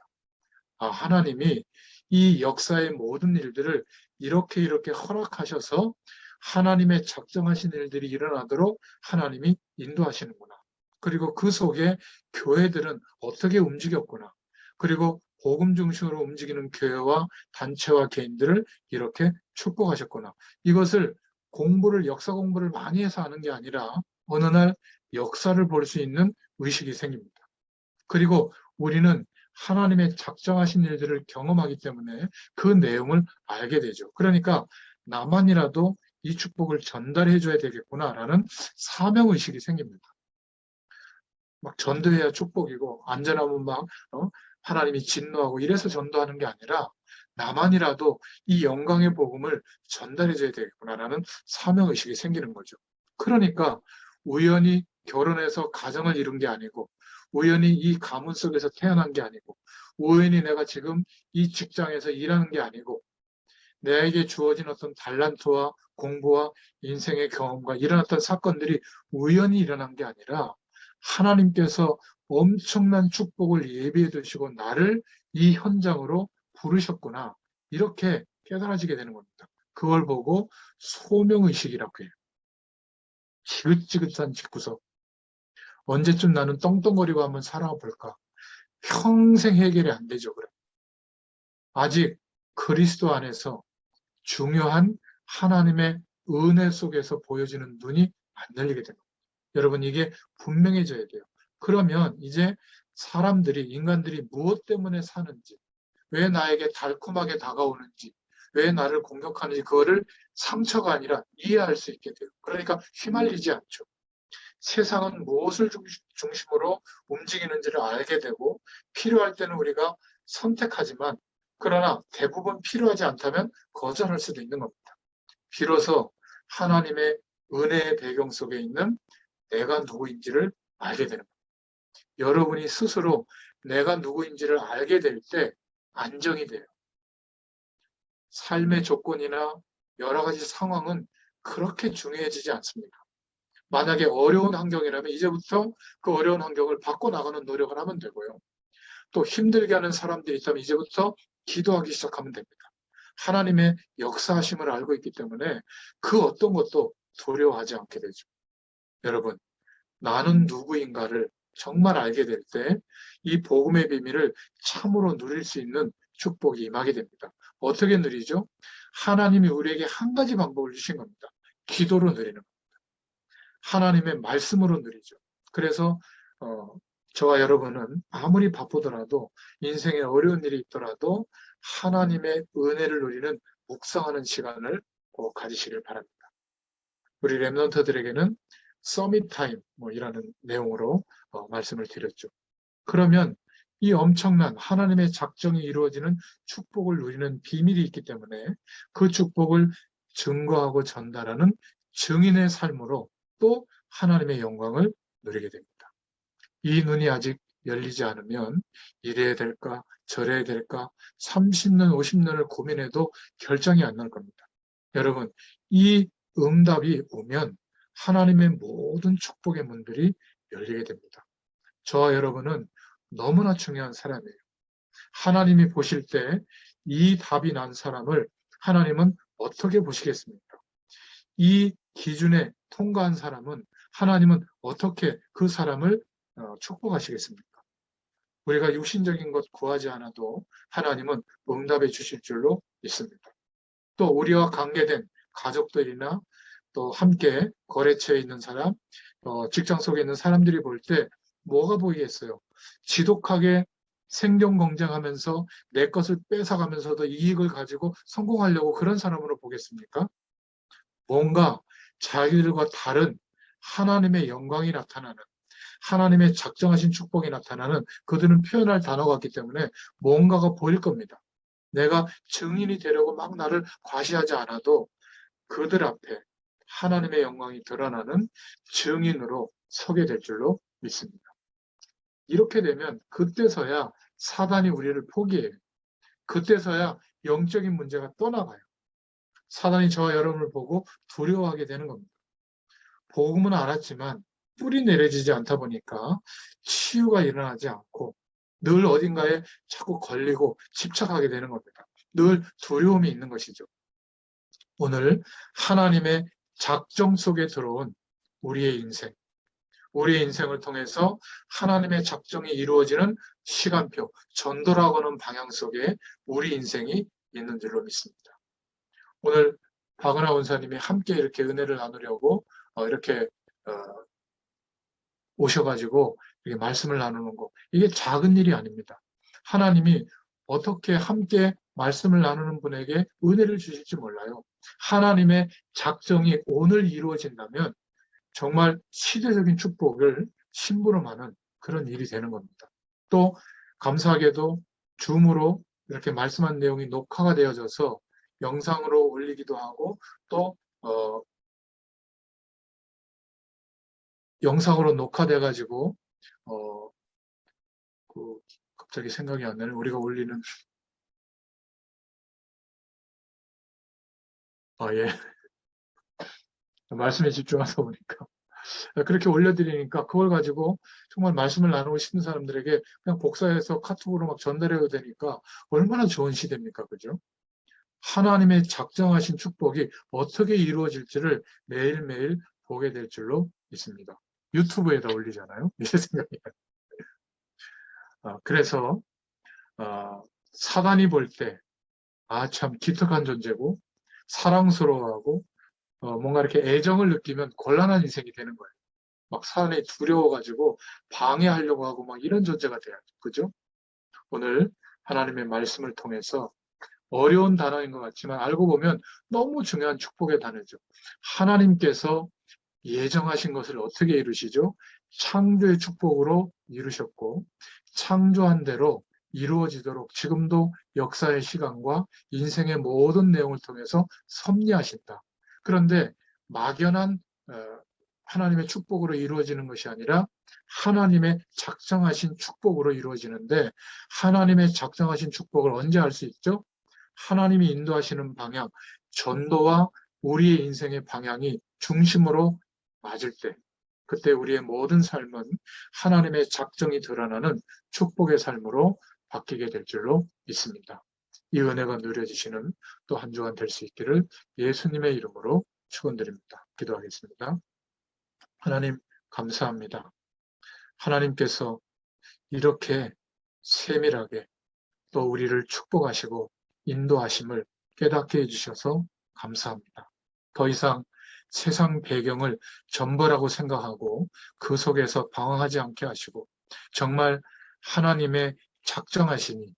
아, 하나님이 이 역사의 모든 일들을 이렇게 허락하셔서 하나님의 작정하신 일들이 일어나도록 하나님이 인도하시는구나. 그리고 그 속에 교회들은 어떻게 움직였구나. 그리고 복음 중심으로 움직이는 교회와 단체와 개인들을 이렇게 축복하셨구나. 이것을 역사 공부를 많이 해서 하는 게 아니라 어느 날 역사를 볼 수 있는 의식이 생깁니다. 그리고 우리는 하나님의 작정하신 일들을 경험하기 때문에 그 내용을 알게 되죠. 그러니까 나만이라도 이 축복을 전달해 줘야 되겠구나라는 사명의식이 생깁니다. 막 전도해야 축복이고 안전하면 막 하나님이 진노하고 이래서 전도하는 게 아니라 나만이라도 이 영광의 복음을 전달해 줘야 되겠구나라는 사명의식이 생기는 거죠. 그러니까 우연히 결혼해서 가정을 이룬 게 아니고 우연히 이 가문 속에서 태어난 게 아니고 우연히 내가 지금 이 직장에서 일하는 게 아니고 내게 주어진 어떤 달란트와 공부와 인생의 경험과 일어났던 사건들이 우연히 일어난 게 아니라 하나님께서 엄청난 축복을 예비해 두시고 나를 이 현장으로 부르셨구나. 이렇게 깨달아지게 되는 겁니다. 그걸 보고 소명의식이라고 해요. 지긋지긋한 집구석. 언제쯤 나는 떵떵거리고 한번 살아볼까? 평생 해결이 안 되죠. 그래. 아직 그리스도 안에서 중요한 하나님의 은혜 속에서 보여지는 눈이 안 열리게 됩니다. 여러분, 이게 분명해져야 돼요. 그러면 이제 인간들이 무엇 때문에 사는지, 왜 나에게 달콤하게 다가오는지, 왜 나를 공격하는지, 그거를 상처가 아니라 이해할 수 있게 돼요. 그러니까 휘말리지 않죠. 세상은 무엇을 중심으로 움직이는지를 알게 되고, 필요할 때는 우리가 선택하지만, 그러나 대부분 필요하지 않다면 거절할 수도 있는 겁니다. 비로소 하나님의 은혜의 배경 속에 있는 내가 누구인지를 알게 되는 겁니다. 여러분이 스스로 내가 누구인지를 알게 될 때 안정이 돼요. 삶의 조건이나 여러 가지 상황은 그렇게 중요해지지 않습니다. 만약에 어려운 환경이라면 이제부터 그 어려운 환경을 바꿔나가는 노력을 하면 되고요. 또 힘들게 하는 사람들이 있다면 이제부터 기도하기 시작하면 됩니다. 하나님의 역사하심을 알고 있기 때문에 그 어떤 것도 두려워하지 않게 되죠. 여러분, 나는 누구인가를 정말 알게 될 때 이 복음의 비밀을 참으로 누릴 수 있는 축복이 임하게 됩니다. 어떻게 누리죠? 하나님이 우리에게 한 가지 방법을 주신 겁니다. 기도로 누리는 겁니다. 하나님의 말씀으로 누리죠. 그래서 저와 여러분은 아무리 바쁘더라도 인생에 어려운 일이 있더라도 하나님의 은혜를 누리는 묵상하는 시간을 꼭 가지시길 바랍니다. 우리 랩런터들에게는 서밋 타임 이라는 내용으로 말씀을 드렸죠. 그러면 이 엄청난 하나님의 작정이 이루어지는 축복을 누리는 비밀이 있기 때문에 그 축복을 증거하고 전달하는 증인의 삶으로 또 하나님의 영광을 누리게 됩니다. 이 눈이 아직 열리지 않으면 이래야 될까 저래야 될까 30년 50년을 고민해도 결정이 안 날 겁니다. 여러분, 이 응답이 오면 하나님의 모든 축복의 문들이 열리게 됩니다. 저와 여러분은 너무나 중요한 사람이에요. 하나님이 보실 때 이 답이 난 사람을 하나님은 어떻게 보시겠습니까? 이 기준에 통과한 사람은 하나님은 어떻게 그 사람을 축복하시겠습니까? 우리가 육신적인 것 구하지 않아도 하나님은 응답해 주실 줄로 믿습니다. 또 우리와 관계된 가족들이나 또 함께 거래처에 있는 사람, 직장 속에 있는 사람들이 볼 때 뭐가 보이겠어요? 지독하게 생존 경쟁하면서 내 것을 뺏어가면서도 이익을 가지고 성공하려고 그런 사람으로 보겠습니까? 뭔가 자기들과 다른 하나님의 영광이 나타나는, 하나님의 작정하신 축복이 나타나는, 그들은 표현할 단어가 없기 때문에 뭔가가 보일 겁니다. 내가 증인이 되려고 막 나를 과시하지 않아도 그들 앞에 하나님의 영광이 드러나는 증인으로 서게 될 줄로 믿습니다. 이렇게 되면 그때서야 사단이 우리를 포기해요. 그때서야 영적인 문제가 떠나가요. 사단이 저와 여러분을 보고 두려워하게 되는 겁니다. 복음은 알았지만 뿌리 내려지지 않다 보니까 치유가 일어나지 않고 늘 어딘가에 자꾸 걸리고 집착하게 되는 겁니다. 늘 두려움이 있는 것이죠. 오늘 하나님의 작정 속에 들어온 우리의 인생, 우리의 인생을 통해서 하나님의 작정이 이루어지는 시간표, 전도라고 하는 방향 속에 우리 인생이 있는 줄로 믿습니다. 오늘 박은하 원사님이 함께 이렇게 은혜를 나누려고 이렇게 오셔가지고 이렇게 말씀을 나누는 거, 이게 작은 일이 아닙니다. 하나님이 어떻게 함께 말씀을 나누는 분에게 은혜를 주실지 몰라요. 하나님의 작정이 오늘 이루어진다면 정말 시대적인 축복을 심부름하는 그런 일이 되는 겁니다. 또 감사하게도 줌으로 이렇게 말씀한 내용이 녹화가 되어져서 영상으로 올리기도 하고 또 영상으로 녹화돼 가지고 갑자기 생각이 안 나네. 우리가 올리는 예. 말씀에 집중하다 보니까 그렇게 올려드리니까 그걸 가지고 정말 말씀을 나누고 싶은 사람들에게 그냥 복사해서 카톡으로 막 전달해도 되니까 얼마나 좋은 시대입니까, 그죠? 하나님의 작정하신 축복이 어떻게 이루어질지를 매일매일 보게 될 줄로 믿습니다. 유튜브에다 올리잖아요. 이제 생각이 그래서 사단이 볼 때 참 기특한 존재고 사랑스러워하고 뭔가 이렇게 애정을 느끼면 곤란한 인생이 되는 거예요. 막 사단이 두려워가지고 방해하려고 하고 막 이런 존재가 돼야죠. 그죠? 오늘 하나님의 말씀을 통해서 어려운 단어인 것 같지만 알고 보면 너무 중요한 축복의 단어죠. 하나님께서 예정하신 것을 어떻게 이루시죠? 창조의 축복으로 이루셨고 창조한 대로 이루어지도록 지금도 역사의 시간과 인생의 모든 내용을 통해서 섭리하신다. 그런데 막연한 하나님의 축복으로 이루어지는 것이 아니라 하나님의 작정하신 축복으로 이루어지는데 하나님의 작정하신 축복을 언제 알 수 있죠? 하나님이 인도하시는 방향, 전도와 우리의 인생의 방향이 중심으로 맞을 때, 그때 우리의 모든 삶은 하나님의 작정이 드러나는 축복의 삶으로 바뀌게 될 줄로 믿습니다. 이 은혜가 누려지시는 또 한 주간 될 수 있기를 예수님의 이름으로 축원드립니다. 기도하겠습니다. 하나님 감사합니다. 하나님께서 이렇게 세밀하게 또 우리를 축복하시고 인도하심을 깨닫게 해주셔서 감사합니다. 더 이상 세상 배경을 전부라고 생각하고 그 속에서 방황하지 않게 하시고 정말 하나님의 작정하시니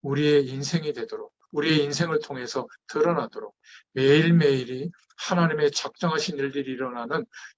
우리의 인생이 되도록 우리의 인생을 통해서 드러나도록 매일매일이 하나님의 작정하신 일들이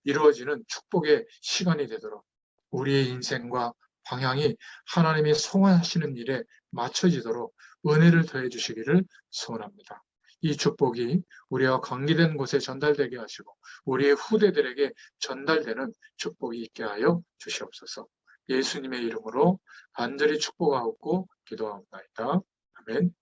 이루어지는 축복의 시간이 되도록 우리의 인생과 방향이 하나님이 소원하시는 일에 맞춰지도록 은혜를 더해 주시기를 소원합니다. 이 축복이 우리와 관계된 곳에 전달되게 하시고 우리의 후대들에게 전달되는 축복이 있게 하여 주시옵소서. 예수님의 이름으로 간절히 축복하옵고 기도하옵나이다. 아멘.